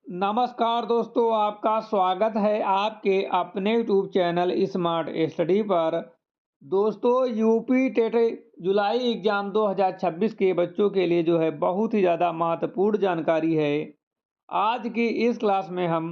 नमस्कार दोस्तों, आपका स्वागत है आपके अपने यूट्यूब चैनल स्मार्ट स्टडी पर। दोस्तों, यूपी टेट जुलाई एग्जाम 2026 के बच्चों के लिए जो है बहुत ही ज़्यादा महत्वपूर्ण जानकारी है। आज की इस क्लास में हम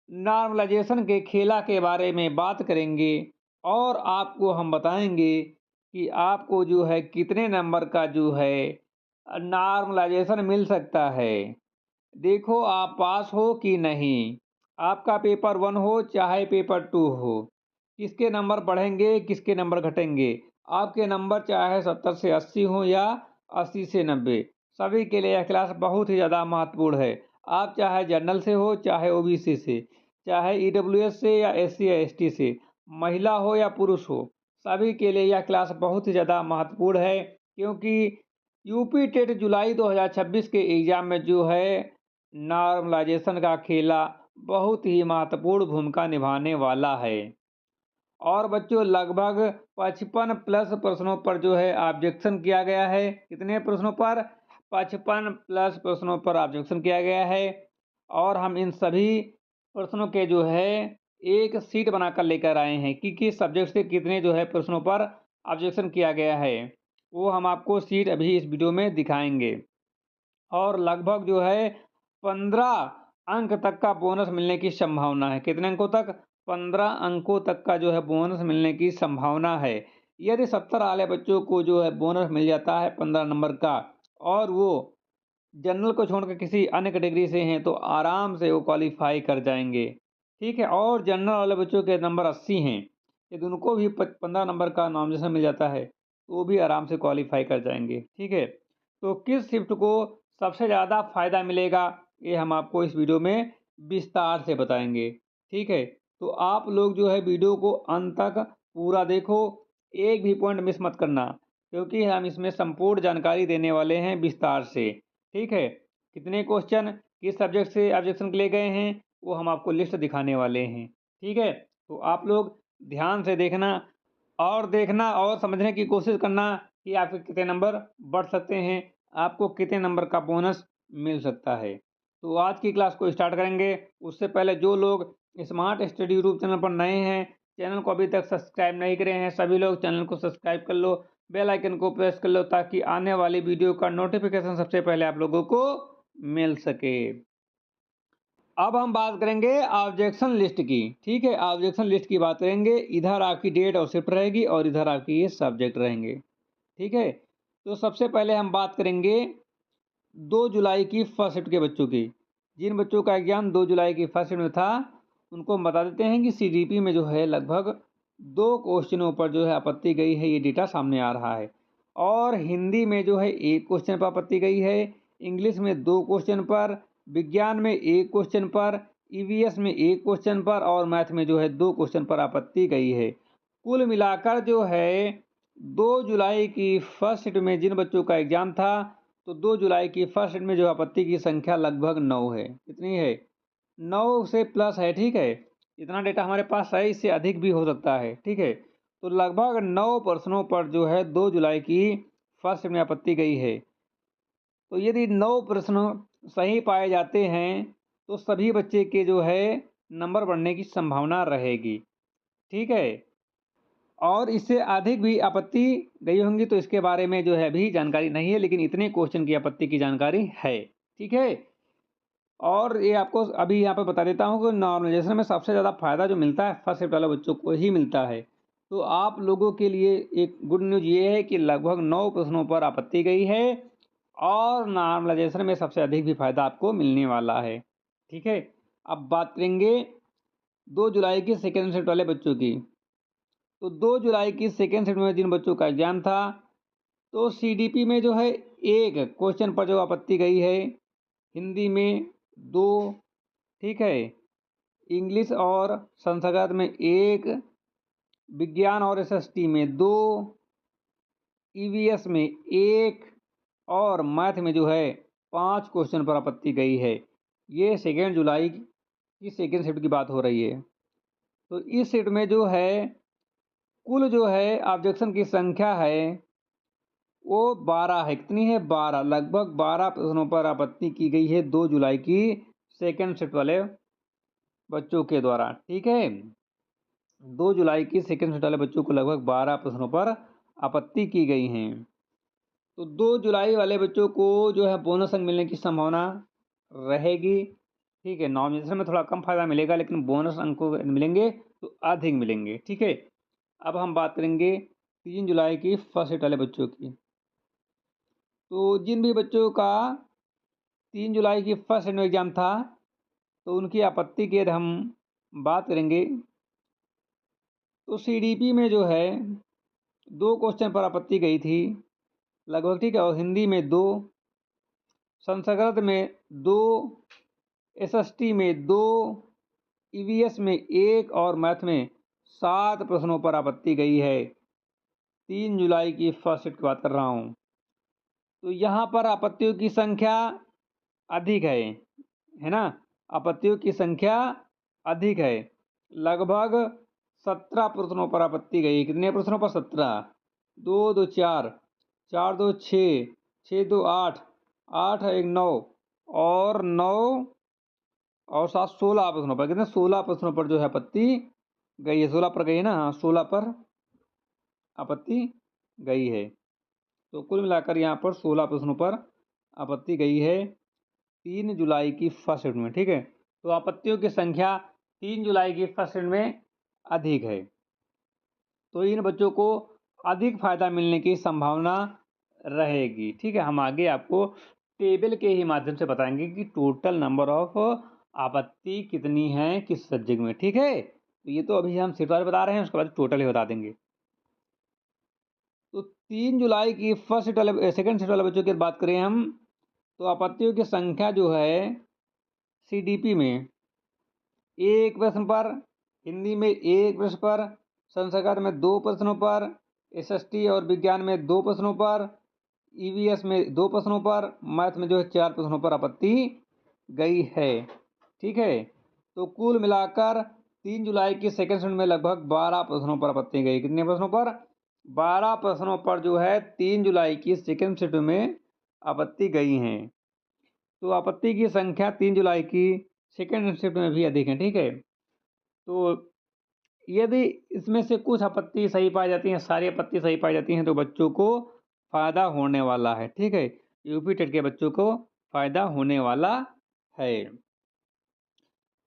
नॉर्मलाइजेशन के खेला के बारे में बात करेंगे और आपको हम बताएंगे कि आपको जो है कितने नंबर का जो है नॉर्मलाइजेशन मिल सकता है। देखो, आप पास हो कि नहीं। आपका पेपर 1 हो चाहे पेपर 2 हो, किसके नंबर बढ़ेंगे किसके नंबर घटेंगे। आपके नंबर चाहे 70 से 80 हो या 80 से 90, सभी के लिए यह क्लास बहुत ही ज़्यादा महत्वपूर्ण है। आप चाहे जनरल से हो चाहे ओबीसी से, चाहे ईडब्ल्यूएस से या एससी या एसटी से, महिला हो या पुरुष हो, सभी के लिए यह क्लास बहुत ही ज़्यादा महत्वपूर्ण है। क्योंकि यूपी टेट जुलाई 2026 के एग्ज़ाम में जो है नॉर्मलाइजेशन का खेला बहुत ही महत्वपूर्ण भूमिका निभाने वाला है। और बच्चों, लगभग 55 प्लस प्रश्नों पर जो है ऑब्जेक्शन किया गया है। कितने प्रश्नों पर? 55 प्लस प्रश्नों पर ऑब्जेक्शन किया गया है। और हम इन सभी प्रश्नों के जो है एक सीट बनाकर लेकर आए हैं कि किस सब्जेक्ट से कितने जो है प्रश्नों पर ऑब्जेक्शन किया गया है। वो हम आपको सीट अभी इस वीडियो में दिखाएंगे। और लगभग जो है 15 अंक तक का बोनस मिलने की संभावना है। कितने अंकों तक? 15 अंकों तक का जो है बोनस मिलने की संभावना है। यदि 70 वाले बच्चों को जो है बोनस मिल जाता है 15 नंबर का, और वो जनरल को छोड़कर किसी अन्य कैटेगरी से हैं, तो आराम से वो क्वालिफाई कर जाएंगे। ठीक है। और जनरल वाले बच्चों के नंबर 80 हैं, यदि उनको भी 15 नंबर का नॉमिनेशन मिल जाता है तो वो भी आराम से क्वालिफाई कर जाएंगे। ठीक है। तो किस शिफ्ट को सबसे ज़्यादा फ़ायदा मिलेगा, ये हम आपको इस वीडियो में विस्तार से बताएंगे। ठीक है। तो आप लोग जो है वीडियो को अंत तक पूरा देखो, एक भी पॉइंट मिस मत करना, क्योंकि हम इसमें संपूर्ण जानकारी देने वाले हैं विस्तार से। ठीक है। कितने क्वेश्चन किस सब्जेक्ट से ऑब्जेक्शन के लिए गए हैं, वो हम आपको लिस्ट दिखाने वाले हैं। ठीक है। तो आप लोग ध्यान से देखना और समझने की कोशिश करना कि आपके कितने नंबर बढ़ सकते हैं, आपको कितने नंबर का बोनस मिल सकता है। तो आज की क्लास को स्टार्ट करेंगे। उससे पहले जो लोग स्मार्ट स्टडी यूट्यूब चैनल पर नए हैं, चैनल को अभी तक सब्सक्राइब नहीं करे हैं, सभी लोग चैनल को सब्सक्राइब कर लो, बेल आइकन को प्रेस कर लो, ताकि आने वाली वीडियो का नोटिफिकेशन सबसे पहले आप लोगों को मिल सके। अब हम बात करेंगे ऑब्जेक्शन लिस्ट की। ठीक है। ऑब्जेक्शन लिस्ट की बात करेंगे। इधर आपकी डेट और शिफ्ट रहेगी और इधर आपकी ये सब्जेक्ट रहेंगे। ठीक है। तो सबसे पहले हम बात करेंगे 2 जुलाई की फर्स्ट शिफ्ट के बच्चों की। जिन बच्चों का एग्जाम 2 जुलाई की फर्स्ट शिफ्ट में था, उनको हम बता देते हैं कि सीडीपी में जो है लगभग 2 क्वेश्चनों पर जो है आपत्ति गई है। ये डेटा सामने आ रहा है। और हिंदी में जो है 1 क्वेश्चन पर आपत्ति गई है, इंग्लिश में 2 क्वेश्चन पर, विज्ञान में 1 क्वेश्चन पर, ईवीएस में 1 क्वेश्चन पर और मैथ में जो है 2 क्वेश्चन पर आपत्ति गई है। कुल मिलाकर जो है 2 जुलाई की फर्स्ट शिफ्ट में जिन बच्चों का एग्जाम था, तो 2 जुलाई की फर्स्ट शिफ्ट में जो आपत्ति की संख्या लगभग 9 है। कितनी है? 9 से प्लस है। ठीक है। इतना डेटा हमारे पास है, इससे अधिक भी हो सकता है। ठीक है। तो लगभग 9 प्रश्नों पर जो है 2 जुलाई की फर्स्ट शिफ्ट में आपत्ति गई है। तो यदि 9 प्रश्न सही पाए जाते हैं तो सभी बच्चे के जो है नंबर बढ़ने की संभावना रहेगी। ठीक है। और इससे अधिक भी आपत्ति गई होंगी तो इसके बारे में जो है अभी जानकारी नहीं है, लेकिन इतने क्वेश्चन की आपत्ति की जानकारी है। ठीक है। और ये आपको अभी यहाँ पर बता देता हूँ कि नॉर्मलाइजेशन में सबसे ज़्यादा फायदा जो मिलता है फर्स्ट शिफ्ट वाले बच्चों को ही मिलता है। तो आप लोगों के लिए एक गुड न्यूज़ ये है कि लगभग 9 प्रश्नों पर आपत्ति गई है और नॉर्मलाइजेशन में सबसे अधिक भी फायदा आपको मिलने वाला है। ठीक है। अब बात करेंगे 2 जुलाई की सेकेंड शिफ्ट वाले बच्चों की। तो 2 जुलाई की सेकेंड शिफ्ट में जिन बच्चों का एग्जाम था, तो सीडीपी में जो है 1 क्वेश्चन पर जो आपत्ति गई है, हिंदी में 2, ठीक है, इंग्लिश और संस्कृत में 1, विज्ञान और एसएसटी में 2, ईवीएस में 1 और मैथ में जो है 5 क्वेश्चन पर आपत्ति गई है। ये सेकेंड जुलाई की सेकेंड शिफ्ट की बात हो रही है। तो इस शिफ्ट में जो है कुल जो है ऑब्जेक्शन की संख्या है वो 12 है। कितनी है? 12। लगभग 12 प्रश्नों पर आपत्ति की गई है 2 जुलाई की सेकंड शिफ्ट वाले बच्चों के द्वारा। ठीक है, 2 जुलाई की सेकंड शिफ्ट वाले बच्चों को लगभग 12 प्रश्नों पर आपत्ति की गई हैं। तो 2 जुलाई वाले बच्चों को जो है बोनस अंक मिलने की संभावना रहेगी। ठीक है, नॉमिनेशन में थोड़ा कम फायदा मिलेगा, लेकिन बोनस अंक को मिलेंगे तो अधिक मिलेंगे। ठीक है, अब हम बात करेंगे 3 जुलाई की फर्स्ट शिफ्ट वाले बच्चों की। तो जिन भी बच्चों का 3 जुलाई की फर्स्ट शिफ्ट में एग्जाम था, तो उनकी आपत्ति की यदि हम बात करेंगे, तो सीडीपी में जो है 2 क्वेश्चन पर आपत्ति गई थी लगभग। ठीक है, और हिंदी में 2, संस्कृत में 2, एसएसटी में 2, ईवीएस में 1 और मैथ में 7 प्रश्नों पर आपत्ति गई है। 3 जुलाई की फर्स्ट शिफ्ट की बात कर रहा हूँ। तो यहाँ पर आपत्तियों की संख्या अधिक है ना, आपत्तियों की संख्या अधिक है। लगभग 17 प्रश्नों पर आपत्ति गई। कितने प्रश्नों पर? 17। 2 2 4, 4 2 6, 6 2 8, 8 1 9 और 9 और 7 16 प्रश्नों पर। कितने? 16 प्रश्नों पर जो है आपत्ति गई है। 16 पर गई है ना, हाँ 16 पर आपत्ति गई है। तो कुल मिलाकर यहाँ पर 16 प्रश्नों पर आपत्ति गई है 3 जुलाई की फर्स्ट शिफ्ट में। ठीक है, तो आपत्तियों की संख्या 3 जुलाई की फर्स्ट शिफ्ट में अधिक है। तो इन बच्चों को अधिक फायदा मिलने की संभावना रहेगी। ठीक है, हम आगे आपको टेबल के ही माध्यम से बताएंगे कि टोटल नंबर ऑफ आपत्ति कितनी है किस सब्जेक्ट में। ठीक है, तो ये तो अभी हम सिर्फ बता रहे हैं, उसके बाद टोटल ही बता देंगे। तो 3 जुलाई की फर्स्ट शिफ्ट वाले सेकंड शिफ्ट वाले बच्चों की बात करें हम, तो आपत्तियों की संख्या जो है सीडीपी में 1 प्रश्न पर, हिंदी में 1 प्रश्न पर, संस्कृत में 2 प्रश्नों पर, एसएसटी और विज्ञान में 2 प्रश्नों पर, ईवीएस में 2 प्रश्नों पर, मैथ में जो है 4 प्रश्नों पर आपत्ति गई है। ठीक है, तो कुल मिलाकर 3 जुलाई की सेकंड शिफ्ट में लगभग 12 प्रश्नों पर आपत्ति गई। कितने प्रश्नों पर? 12 प्रश्नों पर जो है 3 जुलाई की सेकंड शिफ्ट में आपत्ति गई हैं। तो आपत्ति की संख्या 3 जुलाई की सेकंड शिफ्ट में भी अधिक है। ठीक है, तो यदि इसमें से कुछ आपत्ति सही पाई जाती हैं, सारी आपत्ति सही पाई जाती हैं, तो बच्चों को फ़ायदा होने वाला है। ठीक है, यूपी टेट के बच्चों को फ़ायदा होने वाला है।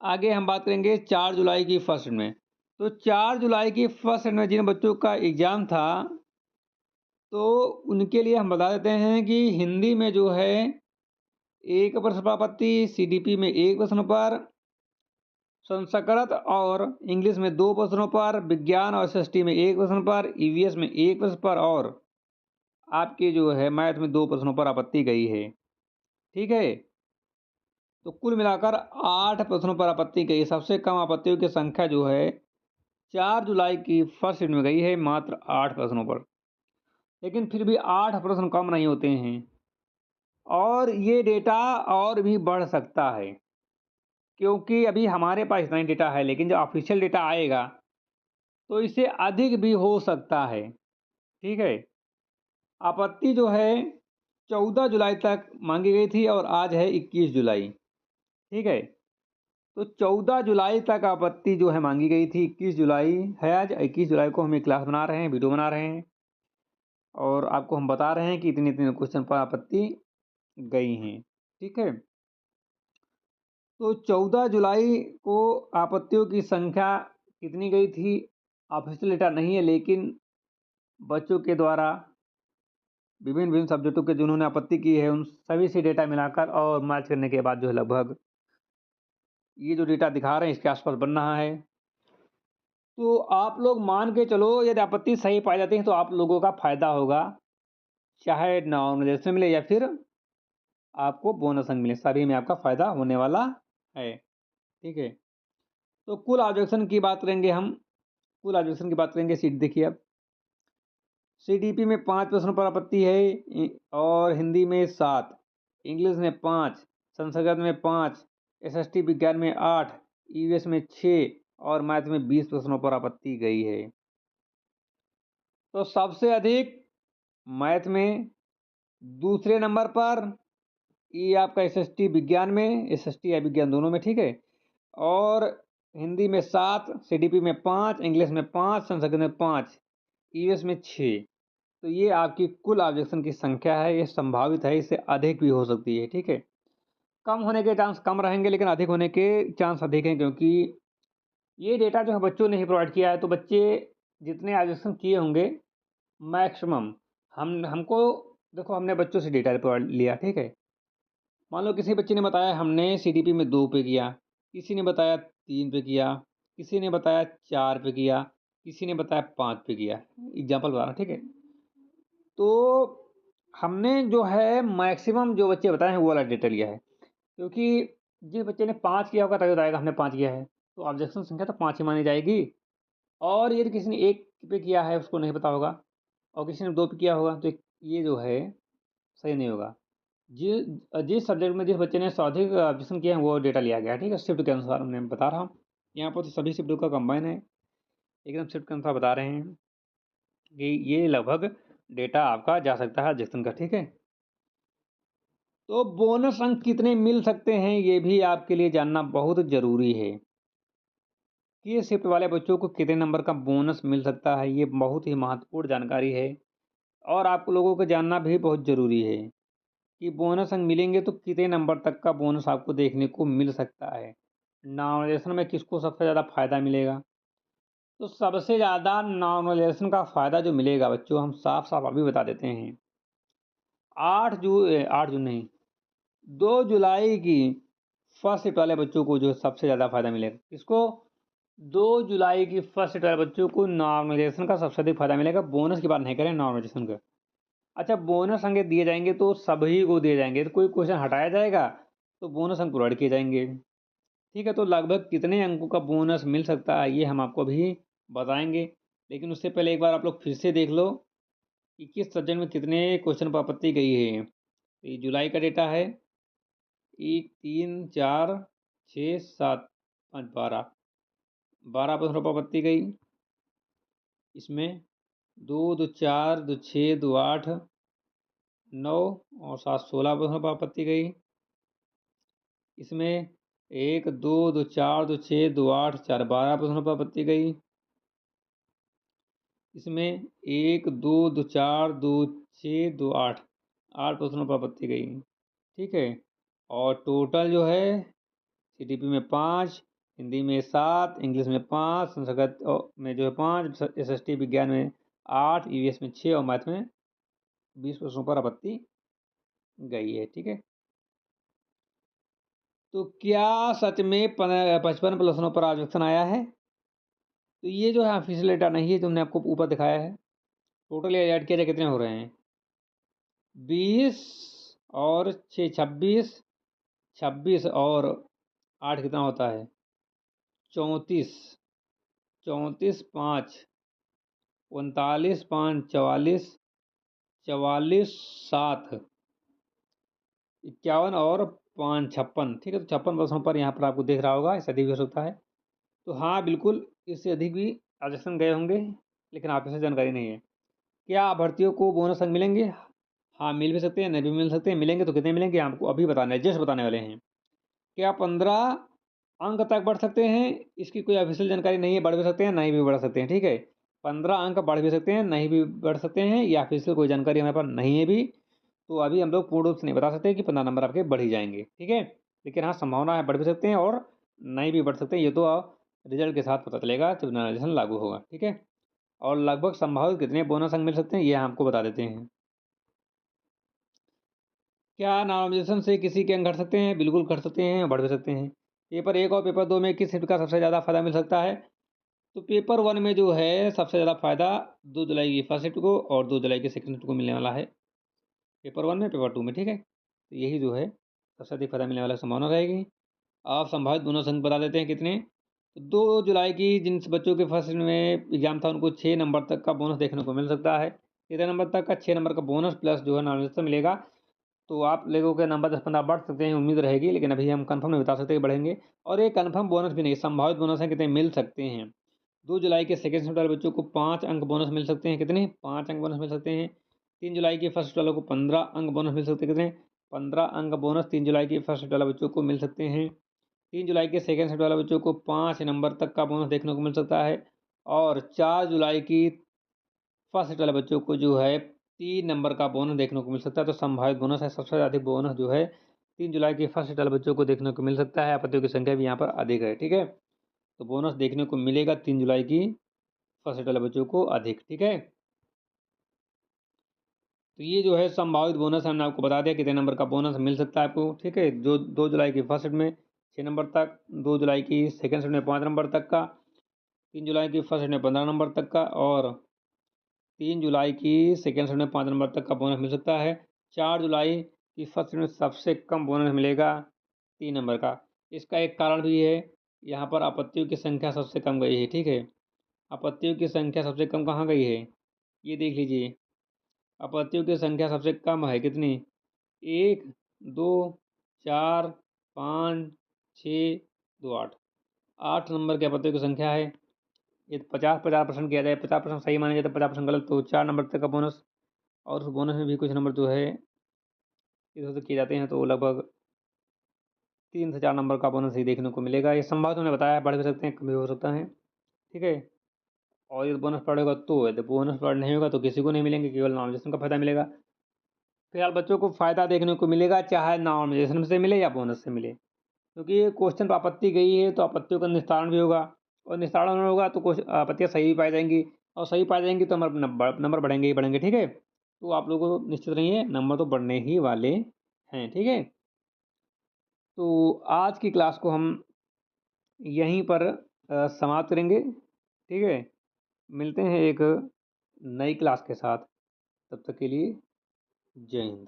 आगे हम बात करेंगे 4 जुलाई की फर्स्ट में। तो 4 जुलाई की फर्स्ट में जिन बच्चों का एग्ज़ाम था, तो उनके लिए हम बता देते हैं कि हिंदी में जो है 1 प्रश्न पर आपत्ति, सीडीपी में 1 प्रश्न पर, संस्कृत और इंग्लिश में 2 प्रश्नों पर, विज्ञान और एसएसटी में 1 प्रश्न पर, ईवीएस में 1 प्रश्न पर और आपके जो है मैथ में 2 प्रश्नों पर आपत्ति गई है। ठीक है, तो कुल मिलाकर 8 प्रश्नों पर आपत्ति गई। सबसे कम आपत्तियों की संख्या जो है 4 जुलाई की फर्स्ट शिफ्ट में गई है, मात्र 8 प्रश्नों पर। लेकिन फिर भी 8 प्रश्न कम नहीं होते हैं, और ये डेटा और भी बढ़ सकता है, क्योंकि अभी हमारे पास इतना ही डेटा है, लेकिन जब ऑफिशियल डेटा आएगा तो इससे अधिक भी हो सकता है। ठीक है, आपत्ति जो है 14 जुलाई तक मांगी गई थी और आज है 21 जुलाई। ठीक है, तो 14 जुलाई तक आपत्ति जो है मांगी गई थी, 21 जुलाई है आज, 21 जुलाई को हम एक क्लास बना रहे हैं, वीडियो बना रहे हैं, और आपको हम बता रहे हैं कि इतने इतने क्वेश्चन पर आपत्ति गई हैं। ठीक है, तो 14 जुलाई को आपत्तियों की संख्या कितनी गई थी ऑफिशियल डेटा नहीं है, लेकिन बच्चों के द्वारा विभिन्न विभिन्न सब्जेक्टों के जिन्होंने आपत्ति की है, उन सभी से डेटा मिलाकर और मैच करने के बाद जो है लगभग ये जो डेटा दिखा रहे हैं इसके आसपास बन रहा है। तो आप लोग मान के चलो, यदि आपत्ति सही पाई जाती है तो आप लोगों का फायदा होगा, चाहे नॉमिनेशन मिले या फिर आपको बोनस अंक मिले, सभी में आपका फायदा होने वाला है। ठीक है, तो कुल ऑब्जेक्शन की बात करेंगे हम, कुल ऑब्जेक्शन की बात करेंगे। सीट देखिए, अब सीडीपी में 5 प्रश्नों पर आपत्ति है और हिंदी में 7, इंग्लिश में 5, संस्कृत में 5, एसएसटी विज्ञान में 8, ईवीएस में 6 और मैथ में 20 प्रश्नों पर आपत्ति गई है। तो सबसे अधिक मैथ में, दूसरे नंबर पर ये आपका एसएसटी विज्ञान में, एसएसटी या विज्ञान दोनों में, ठीक है। और हिंदी में 7, सीडीपी में 5, इंग्लिश में 5, संस्कृत में 5, ईवीएस में 6। तो ये आपकी कुल ऑब्जेक्शन की संख्या है। ये संभावित है, इससे अधिक भी हो सकती है, ठीक है। कम होने के चांस कम रहेंगे, लेकिन अधिक होने के चांस अधिक हैं, क्योंकि ये डेटा जो है बच्चों ने ही प्रोवाइड किया है। तो बच्चे जितने ऑब्जेक्शन किए होंगे मैक्सिमम, हमको देखो, हमने बच्चों से डेटा प्रोवाइड लिया, ठीक है। मान लो किसी बच्चे ने बताया हमने सीडीपी में 2 पे किया, किसी ने बताया 3 पे किया, किसी ने बताया 4 पे किया, किसी ने बताया 5 पे किया, एग्जाम्पल बता रहा हूँ, ठीक है। तो हमने जो है मैक्सिमम जो बच्चे बताए हैं वो वाला डेटा लिया है, क्योंकि जिस बच्चे ने 5 किया होगा तभी बताएगा हमने 5 किया है, तो ऑब्जेक्शन संख्या तो 5 ही मानी जाएगी। और यदि किसी ने 1 पे किया है उसको नहीं पता होगा, और किसी ने 2 पे किया होगा, तो ये जो है सही नहीं होगा। जिस सब्जेक्ट में जिस बच्चे ने सर्वाधिक ऑब्जेक्शन किए हैं वो डेटा लिया गया है, ठीक है। शिफ्ट के अनुसार मैं बता रहा हूँ, यहाँ पर तो सभी शिफ्टों का कंबाइन है, एकदम शिफ्ट के अनुसार बता रहे हैं कि ये लगभग डेटा आपका जा सकता है ऑब्जेक्शन का, ठीक है। तो बोनस अंक कितने मिल सकते हैं ये भी आपके लिए जानना बहुत ज़रूरी है कि ये शिफ्ट वाले बच्चों को कितने नंबर का बोनस मिल सकता है। ये बहुत ही महत्वपूर्ण जानकारी है, और आप लोगों को जानना भी बहुत ज़रूरी है कि बोनस अंक मिलेंगे तो कितने नंबर तक का बोनस आपको देखने को मिल सकता है। नॉर्मलाइजेशन में किसको सबसे ज़्यादा फ़ायदा मिलेगा? तो सबसे ज़्यादा नॉर्मलाइजेशन का फ़ायदा जो मिलेगा बच्चों, हम साफ साफ अभी बता देते हैं। 8 जून नहीं, 2 जुलाई की फर्स्ट शिफ्ट वाले बच्चों को जो सबसे ज़्यादा फ़ायदा मिलेगा। किसको? 2 जुलाई की फर्स्ट शिफ्ट वाले बच्चों को नॉर्मलाइजेशन का सबसे अधिक फायदा मिलेगा। बोनस की बात नहीं करें, नॉर्मलाइजेशन का। अच्छा, बोनस अंक दिए जाएंगे तो सभी को दिए जाएंगे, तो कोई क्वेश्चन हटाया जाएगा तो बोनस अंक प्रोवाइड किए जाएंगे, ठीक है। तो लगभग कितने अंकों का बोनस मिल सकता है ये हम आपको अभी बताएंगे, लेकिन उससे पहले एक बार आप लोग फिर से देख लो कि किस सब्जेक्ट में कितने क्वेश्चन पर आपत्ति गई है। तो ये जुलाई का डेटा है, 1, 3, 4, 6, 7, 5, 12, 12 पर आपत्ति गई। इसमें 2, 2, 4, 2, 6, 2, 8, 9 और 7, 16 पर आपत्ति गई। इसमें 1, 2, 2, 4, 2, 6, 2, 8, 4, 12 पर आपत्ति गई। इसमें 1, 2, 2, 4, 2, 6, 2, 8, 8 प्रश्नों पर आपत्ति गई, ठीक है। और टोटल जो है सीडीपी में 5, हिंदी में 7, इंग्लिश में 5, संस्कृत में जो है 5, एसएसटी विज्ञान में 8, ईवीएस में 6 और मैथ में 20 प्रश्नों पर आपत्ति गई है, ठीक है। तो क्या सच में 55 प्रश्नों पर ऑब्जेक्शन आया है? तो ये जो है ऑफिशियल डेटा नहीं है, जो हमने आपको ऊपर दिखाया है। टोटल ऐड किया जाए कितने हो रहे हैं? 20 और 6 26, 26 और 8 कितना होता है? 34, 34 5, 39 5, 44, 44 7, 51 और 5 56, ठीक है। तो 56 प्रश्नों पर यहाँ पर आपको देख रहा होगा, इससे अधिक भी हो सकता है। तो हाँ, बिल्कुल इससे अधिक भी ऑब्जेक्शन गए होंगे, लेकिन आप इसे जानकारी नहीं है। क्या अभ्यर्थियों को बोनस अंक मिलेंगे? हाँ, मिल भी सकते हैं, नहीं भी मिल सकते हैं। मिलेंगे तो कितने मिलेंगे आपको अभी बताना है, जस्ट बताने वाले हैं। क्या 15 अंक तक बढ़ सकते हैं? इसकी कोई ऑफिशियल जानकारी नहीं है, बढ़ भी सकते हैं, नहीं भी बढ़ सकते हैं, ठीक है। 15 अंक बढ़ भी सकते हैं, नहीं भी बढ़ सकते हैं, या ऑफिशियल कोई जानकारी हमारे पास नहीं है भी। तो अभी हम लोग पूर्ण रूप से नहीं बता सकते कि 15 नंबर आपके बढ़ ही जाएंगे, ठीक है। लेकिन हाँ, संभावना है बढ़ भी सकते हैं और नहीं भी बढ़ सकते हैं। ये तो रिजल्ट के साथ पता चलेगा जब नॉर्मलाइजेशन लागू होगा, ठीक है। और लगभग संभावित कितने बोनस अंक मिल सकते हैं ये हमको बता देते हैं। क्या नॉर्मलाइजेशन से किसी के अंक घट सकते हैं? बिल्कुल घट सकते हैं, बढ़ भी सकते हैं। पेपर 1 और पेपर 2 में किस शिफ्ट का सबसे ज़्यादा फायदा मिल सकता है? तो पेपर 1 में जो है सबसे ज़्यादा फायदा 2 जुलाई की फर्स्ट शिफ्ट को और 2 जुलाई की सेकंड शिफ्ट को मिलने वाला है। पेपर 1 में, पेपर 2 में, ठीक है। तो यही जो है सबसे अधिक फायदा मिलने वाला संभावना रहेगी। आप संभावित बोनस अंक बता देते हैं कितने। तो 2 जुलाई की जिन बच्चों के फर्स्ट में एग्जाम था उनको 6 नंबर तक का बोनस देखने को मिल सकता है। 13 नंबर तक का 6 नंबर का बोनस प्लस जो है नॉर्मलाइजेशन मिलेगा। तो आप लोगों के नंबर 10-15 बढ़ सकते हैं, उम्मीद रहेगी, लेकिन अभी हम कंफर्म नहीं बता सकते कि बढ़ेंगे। और एक कंफर्म बोनस भी नहीं, संभावित बोनस हैं कितने मिल सकते हैं। 2 जुलाई के सेकंड शिफ्ट वाले बच्चों को 5 अंक बोनस मिल सकते हैं, कितने? 5 अंक बोनस मिल सकते हैं। 3 जुलाई के फर्स्ट शिफ्ट वालों को 15 अंक बोनस मिल सकते हैं, कितने? 15 अंक बोनस 3 जुलाई की फर्स्ट शिफ्ट वाले बच्चों को मिल सकते हैं। 3 जुलाई के सेकेंड शिफ्ट वाले बच्चों को 5 नंबर तक का बोनस देखने को मिल सकता है और 4 जुलाई की फर्स्ट शिफ्ट वाले बच्चों को जो है 3 नंबर का बोनस देखने को मिल सकता है। तो संभावित बोनस है, सबसे अधिक बोनस जो है 3 जुलाई की फर्स्ट शिफ्ट वाले बच्चों को देखने को मिल सकता है। आपत्तियों की संख्या भी यहाँ पर अधिक है, ठीक है। तो बोनस देखने को मिलेगा 3 जुलाई की फर्स्ट शिफ्ट वाले बच्चों को अधिक, ठीक है। तो ये जो है संभावित बोनस हमने आपको बता दिया कितने नंबर का बोनस मिल सकता है आपको, ठीक है। जो 2 जुलाई की फर्स्ट शिफ्ट में 6 नंबर तक, 2 जुलाई की सेकेंड शिफ्ट में 5 नंबर तक का, 3 जुलाई की फर्स्ट शिफ्ट में 15 नंबर तक का और 3 जुलाई की सेकेंड शिफ्ट में 5 नंबर तक का बोनस मिल सकता है। 4 जुलाई की फर्स्ट शिफ्ट में सबसे कम बोनस मिलेगा 3 नंबर का। इसका एक कारण भी है, यहाँ पर आपत्तियों की संख्या सबसे कम गई है, ठीक है। आपत्तियों की संख्या सबसे कम कहाँ गई है, ये देख लीजिए। आपत्तियों की संख्या सबसे कम है कितनी, 1, 2, 4, 5, 6, 2, 8, 8 नंबर की आपत्तियों की संख्या है। ये 50% किया जाए, 50% सही माना जाए तो 50% गलत, तो 4 नंबर तक का बोनस और उस बोनस में भी कुछ नंबर जो है इधर उधर किए जाते हैं, तो लगभग 3 से 4 नंबर का बोनस ही देखने को मिलेगा। ये संभावित उन्होंने बताया, बढ़ भी सकते हैं, कम भी हो सकता है, ठीक है। और ये बोनस पड़ेगा तो यदि बोनस पड़ नहीं होगा तो किसी को नहीं मिलेंगे, केवल नॉमिनेशन का फायदा मिलेगा। फिलहाल बच्चों को फ़ायदा देखने को मिलेगा, चाहे नॉमिनेशन से मिले या बोनस से मिले, क्योंकि ये क्वेश्चन पर आपत्ति गई है तो आपत्तियों का निस्तारण भी होगा और निस्तारण होगा तो कुछ आपत्तियाँ सही भी पाई जाएंगी और सही पाई जाएंगी तो हमारे नंबर बढ़ेंगे ही बढ़ेंगे, ठीक है। तो आप लोगों को निश्चित रहिए, नंबर तो बढ़ने ही वाले हैं, ठीक है। तो आज की क्लास को हम यहीं पर समाप्त करेंगे, ठीक है। मिलते हैं एक नई क्लास के साथ, तब तक के लिए जय हिंद।